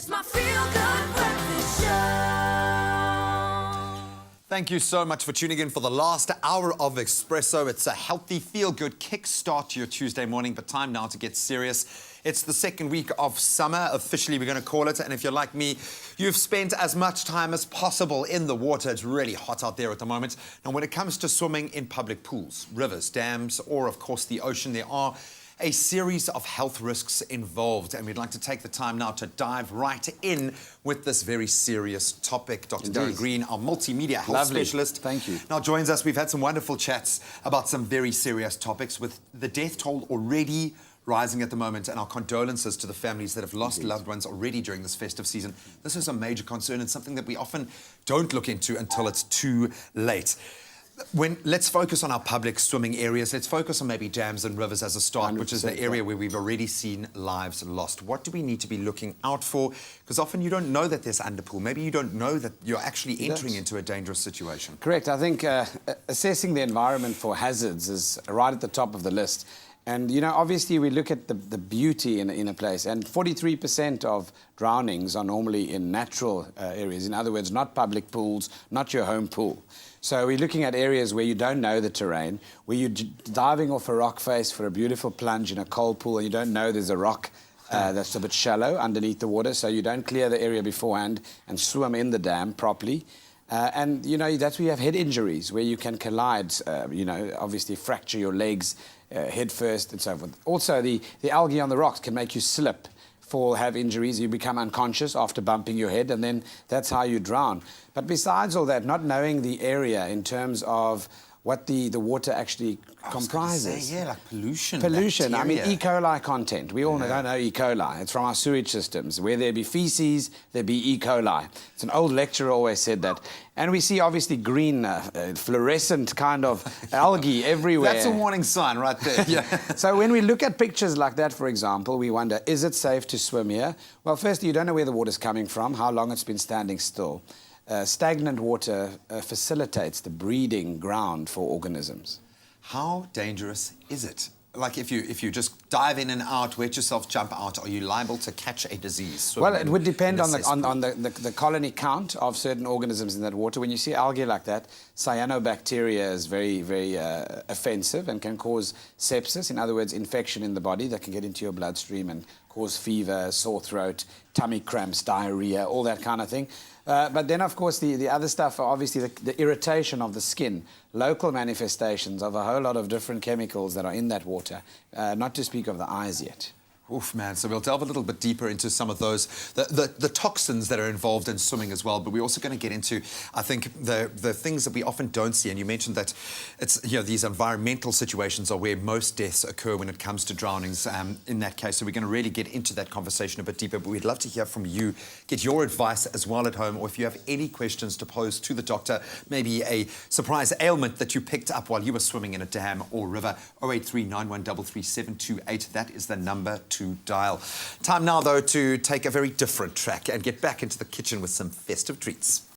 It's my feel-good breakfast show. Thank you so much for tuning in for the last hour of Expresso. It's a healthy, feel-good kickstart to your Tuesday morning, but time now to get serious. It's the second week of summer, officially we're going to call it, and if you're like me, you've spent as much time as possible in the water. It's really hot out there at the moment. Now, when it comes to swimming in public pools, rivers, dams, or of course the ocean, there are a series of health risks involved, and we'd like to take the time now to dive right in with this very serious topic. Dr. Darren Green, our multimedia health specialist. Thank you. Now joins us. We've had some wonderful chats about some very serious topics, with the death toll already rising at the moment, and our condolences to the families that have lost loved ones already during this festive season. This is a major concern and something that we often don't look into until it's too late. Let's focus on our public swimming areas. Let's focus on maybe dams and rivers as a start, which is the area where we've already seen lives lost. What do we need to be looking out for? Because often you don't know that there's underpool. Maybe you don't know that you're actually entering into a dangerous situation. Correct. I think assessing the environment for hazards is right at the top of the list. And, you know, obviously we look at the beauty in a place, and 43% of drownings are normally in natural areas. In other words, not public pools, not your home pool. So we're looking at areas where you don't know the terrain, where you're diving off a rock face for a beautiful plunge in a cold pool, and you don't know there's a rock that's a bit shallow underneath the water, so you don't clear the area beforehand and swim in the dam properly. And, you know, that's where you have head injuries, where you can collide, you know, obviously fracture your legs head first and so forth. Also, the algae on the rocks can make you slip, fall, have injuries. You become unconscious after bumping your head, and then that's how you drown. But besides all that, not knowing the area in terms of what the water actually comprises. Yeah, like pollution. Pollution. Bacteria. I mean, E. coli content. We all don't know E. coli. It's from our sewage systems. Where there be feces, there be E. coli. It's an old lecturer always said that. And we see obviously green, fluorescent kind of algae everywhere. That's a warning sign right there. Yeah. So when we look at pictures like that, for example, we wonder, is it safe to swim here? Well, firstly, you don't know where the water's coming from, how long it's been standing still. Stagnant water facilitates the breeding ground for organisms. How dangerous is it? Like if you just dive in and out, wet yourself, jump out, are you liable to catch a disease? Well, it would depend on the colony count of certain organisms in that water. When you see algae like that, cyanobacteria is very, very offensive and can cause sepsis, in other words, infection in the body that can get into your bloodstream and cause fever, sore throat, tummy cramps, diarrhea, all that kind of thing. But then, of course, the other stuff are obviously the irritation of the skin, local manifestations of a whole lot of different chemicals that are in that water, not to speak of the eyes yet. Oof, man. So we'll delve a little bit deeper into some of those, the toxins that are involved in swimming as well. But we're also going to get into, I think, the things that we often don't see. And you mentioned that it's, you know, these environmental situations are where most deaths occur when it comes to drownings in that case. So we're going to really get into that conversation a bit deeper. But we'd love to hear from you, get your advice as well at home, or if you have any questions to pose to the doctor, maybe a surprise ailment that you picked up while you were swimming in a dam or river. 083 9133 728. That is the number to dial. Time now, though, to take a very different track and get back into the kitchen with some festive treats.